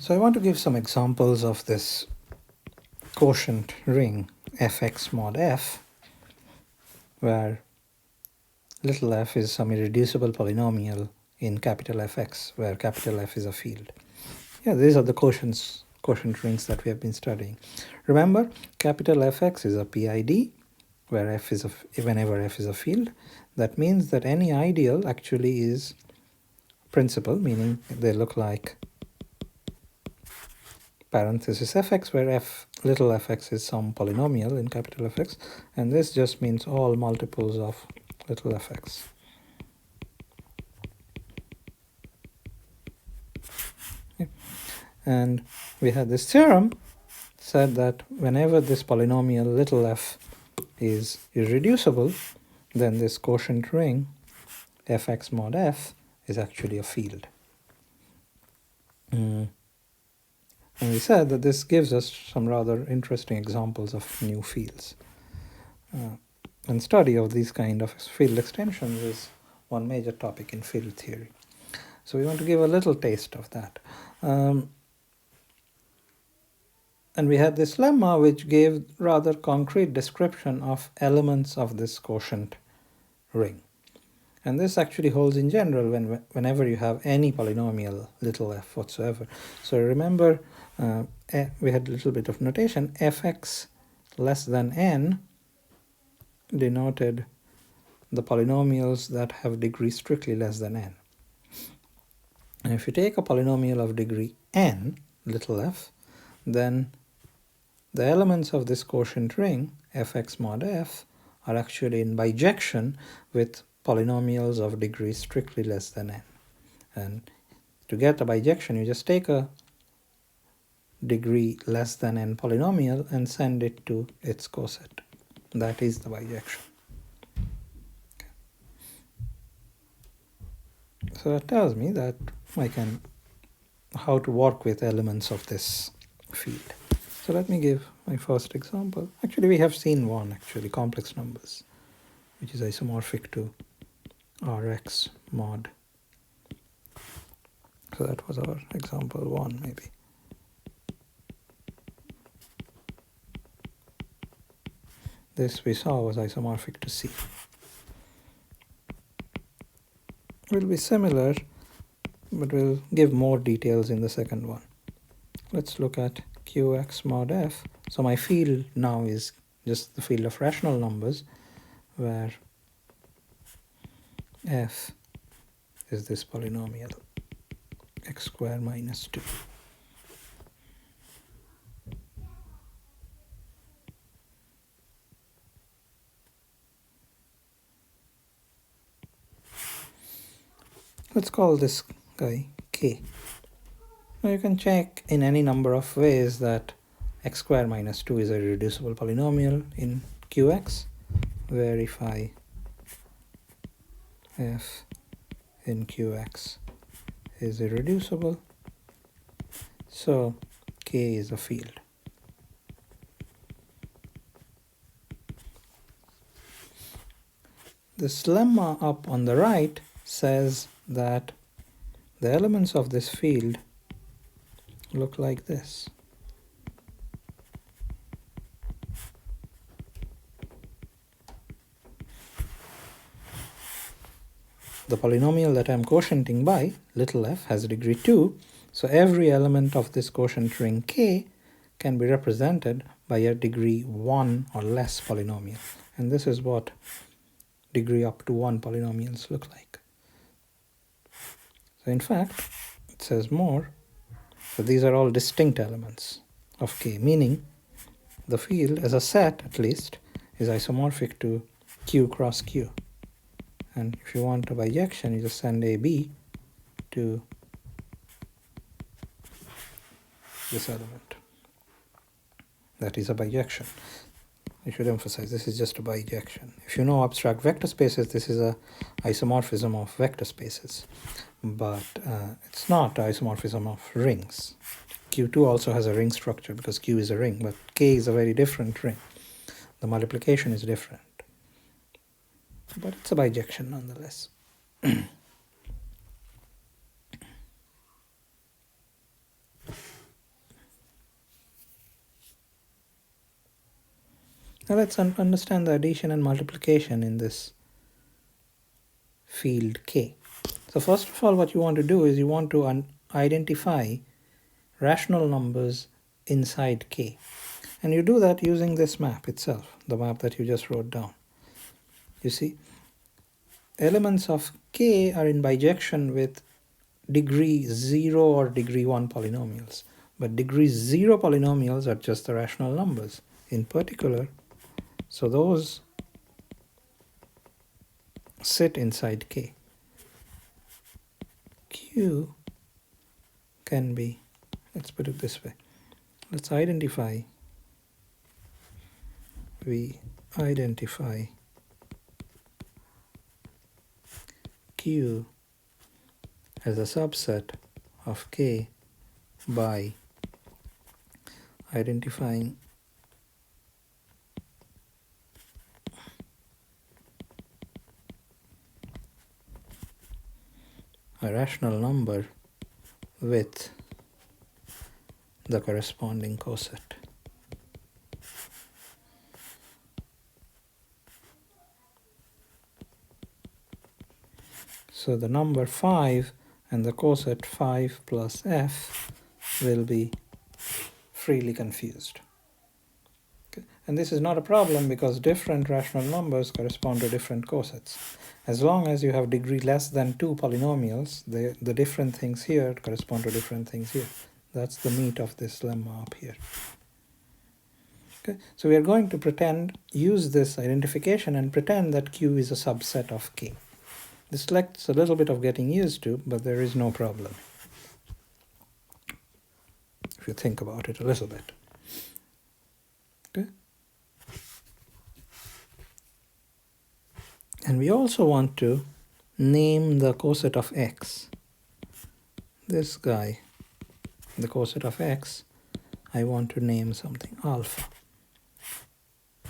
So I want to give some examples of this quotient ring fx mod f, where little f is some irreducible polynomial in capital Fx, where capital F is a field. Yeah, these are the quotient rings that we have been studying. Remember, capital Fx is a PID, where f is whenever f is a field. That means that any ideal actually is principal, meaning they look like parenthesis fx, where little fx is some polynomial in capital Fx, and this just means all multiples of little fx. Okay. And we had this theorem said that whenever this polynomial little f is irreducible, then this quotient ring fx mod f is actually a field. And we said that this gives us some rather interesting examples of new fields. And study of these kind of field extensions is one major topic in field theory. So we want to give a little taste of that. And we had this lemma which gave rather concrete description of elements of this quotient ring. And this actually holds in general whenever you have any polynomial little f whatsoever. So remember, we had a little bit of notation. Fx less than n denoted the polynomials that have degree strictly less than n. And if you take a polynomial of degree n, little f, then the elements of this quotient ring, fx mod f, are actually in bijection with polynomials of degree strictly less than n. And to get a bijection, you just take a degree less than n polynomial and send it to its coset. That is the bijection. Okay. So that tells me that how to work with elements of this field. So let me give my first example. Actually, we have seen one, complex numbers, which is isomorphic to Rx mod. So that was our example 1, maybe. This we saw was isomorphic to C. Will be similar, but we'll give more details in the second one. Let's look at Qx mod f. So my field now is just the field of rational numbers, where f is this polynomial x squared minus 2. Let's call this guy k. Now you can check in any number of ways that x squared minus 2 is a reducible polynomial in Qx, where if I f in Qx is irreducible, so k is a field. This lemma up on the right says that the elements of this field look like this. The polynomial that I'm quotienting by, little f, has degree 2, so every element of this quotient ring k can be represented by a degree 1 or less polynomial. And this is what degree up to 1 polynomials look like. So in fact, it says more, so these are all distinct elements of k, meaning the field as a set, at least, is isomorphic to q cross q. And if you want a bijection, you just send AB to this element. That is a bijection. I should emphasize, this is just a bijection. If you know abstract vector spaces, this is a isomorphism of vector spaces. But it's not isomorphism of rings. Q2 also has a ring structure because Q is a ring, but K is a very different ring. The multiplication is different. But it's a bijection nonetheless. Now let's understand the addition and multiplication in this field K. So first of all, what you want to do is you want to identify rational numbers inside K. And you do that using this map itself, the map that you just wrote down. You see, elements of K are in bijection with degree 0 or degree 1 polynomials. But degree 0 polynomials are just the rational numbers in particular. So those sit inside K. Q can be, let's put it this way. Let's identify, we identify Q as a subset of K by identifying a rational number with the corresponding coset. So the number 5 and the coset 5 plus f will be freely confused. Okay. And this is not a problem because different rational numbers correspond to different cosets. As long as you have degree less than 2 polynomials, the different things here correspond to different things here. That's the meat of this lemma up here. Okay. So we are going to use this identification and pretend that Q is a subset of K. This takes a little bit of getting used to, but there is no problem if you think about it a little bit. Okay. And we also want to name the coset of x. This guy, the coset of x, I want to name something alpha.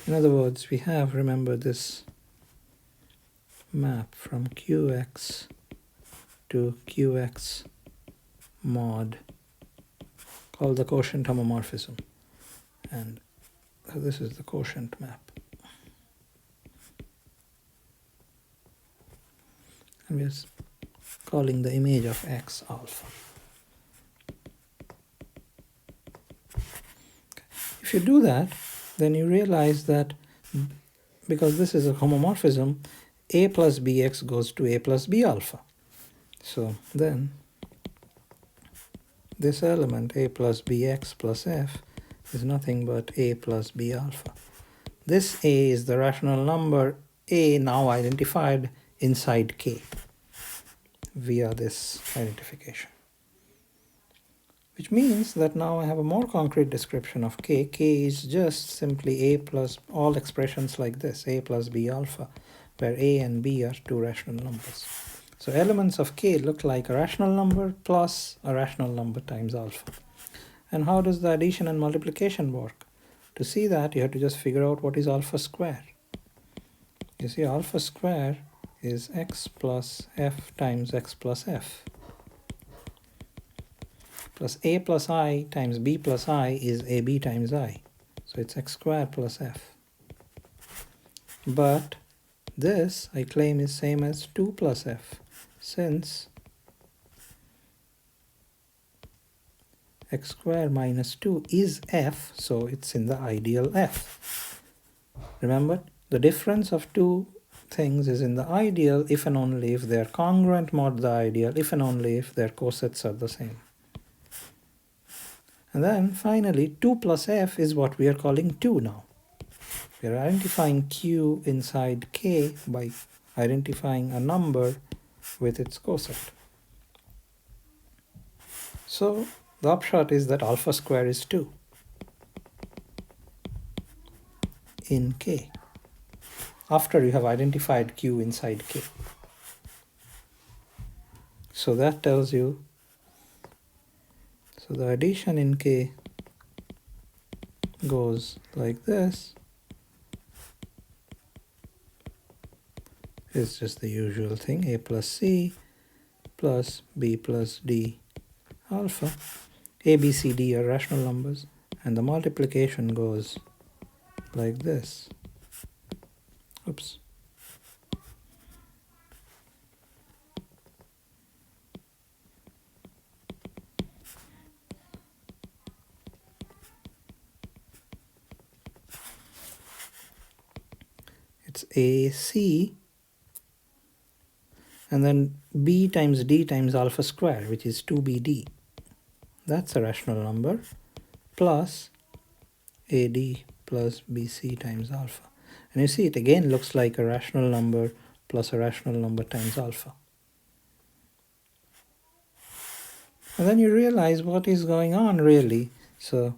In other words, we have, remember this map from Qx to Qx mod called the quotient homomorphism. And so this is the quotient map. And we're calling the image of x alpha. Okay. If you do that, then you realize that because this is a homomorphism, a plus bx goes to a plus b alpha. So then this element a plus bx plus f is nothing but a plus b alpha. This a is the rational number a now identified inside K via this identification. Which means that now I have a more concrete description of K. K is just simply a plus all expressions like this, a plus b alpha, where a and b are two rational numbers. So elements of K look like a rational number plus a rational number times alpha. And how does the addition and multiplication work? To see that, you have to just figure out what is alpha square. You see, alpha square is x plus f times x plus f. Plus a plus I times b plus I is ab times I. So it's x squared plus f. But this, I claim, is same as 2 plus f, since x squared minus 2 is f, so it's in the ideal f. Remember, the difference of two things is in the ideal if and only if they are congruent mod the ideal, if and only if their cosets are the same. And then finally 2 plus f is what we are calling 2 now. We are identifying Q inside K by identifying a number with its coset. So the upshot is that alpha square is 2 in K, after you have identified Q inside K. So that tells you, so the addition in K goes like this. It's just the usual thing, a plus c plus b plus d alpha. A, b, c, d are rational numbers, and the multiplication goes like this. Oops. It's AC, and then B times D times alpha squared, which is 2BD. That's a rational number, plus AD plus BC times alpha. And you see it again looks like a rational number plus a rational number times alpha. And then you realize what is going on really. So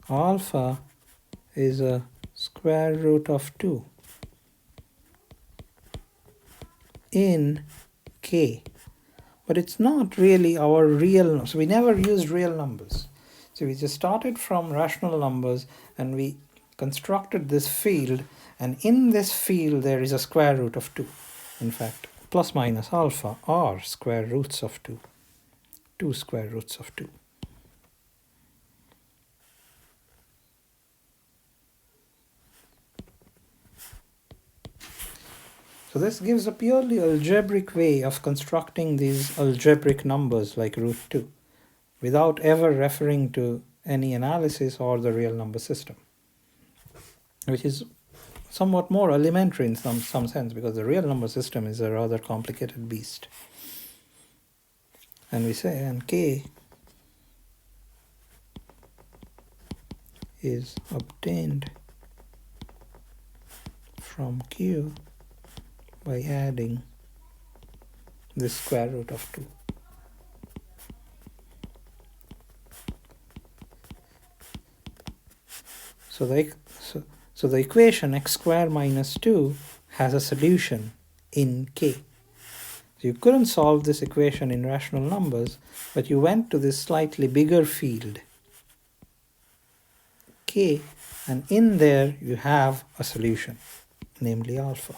alpha is a square root of 2 in K. But it's not really our real, so we never used real numbers. So we just started from rational numbers and we constructed this field, and in this field there is a square root of 2. In fact, plus minus alpha are square roots of 2. 2 square roots of 2. So this gives a purely algebraic way of constructing these algebraic numbers like root 2 without ever referring to any analysis or the real number system, which is somewhat more elementary in some sense, because the real number system is a rather complicated beast. And we say, and K is obtained from Q by adding the square root of 2. So the equation x squared minus 2 has a solution in K. So you couldn't solve this equation in rational numbers, but you went to this slightly bigger field, K, and in there you have a solution, namely alpha.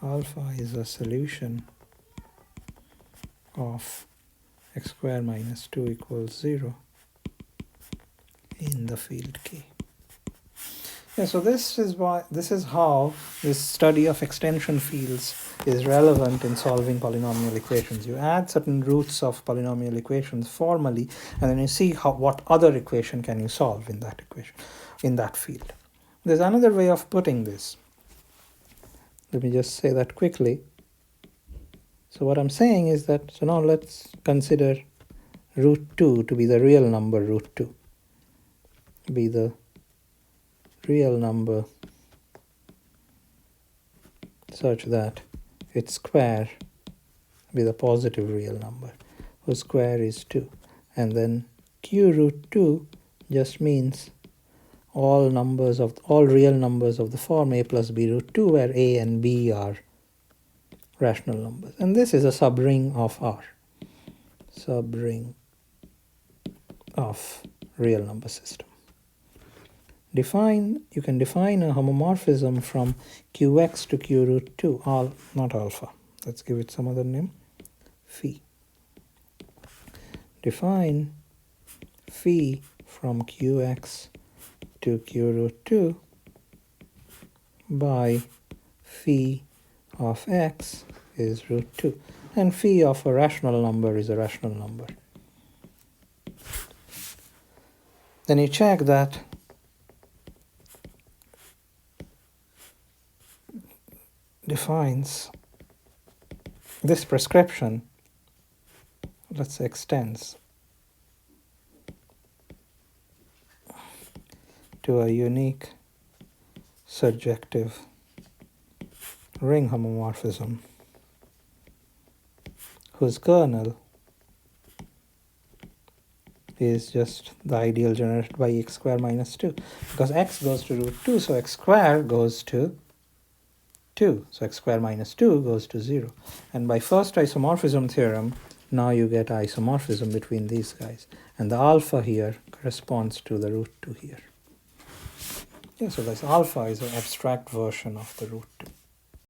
Alpha is a solution of x squared minus 2 equals 0 in the field K. Yeah, so this is how this study of extension fields is relevant in solving polynomial equations. You add certain roots of polynomial equations formally, and then you see what other equation can you solve in that equation, in that field. There's another way of putting this. Let me just say that quickly. So what I'm saying is that, so now let's consider root 2 to be the real number root 2. Be the real number such that its square be the positive real number, whose square is 2. And then Q root 2 just means all real numbers of the form a plus b root 2, where a and b are rational numbers. And this is a subring of R. Subring of real number system. You can define a homomorphism from qx to q root 2, not alpha. Let's give it some other name, phi. Define phi from qx to q root 2 by phi of x is root 2. And phi of a rational number is a rational number. Then you check that defines this prescription, let's say extends to a unique surjective ring homomorphism whose kernel is just the ideal generated by x squared minus 2, because x goes to root 2, so x squared goes to 2, so x squared minus 2 goes to 0. And by first isomorphism theorem, now you get isomorphism between these guys, and the alpha here corresponds to the root 2 here. Yeah, so this alpha is an abstract version of the root 2.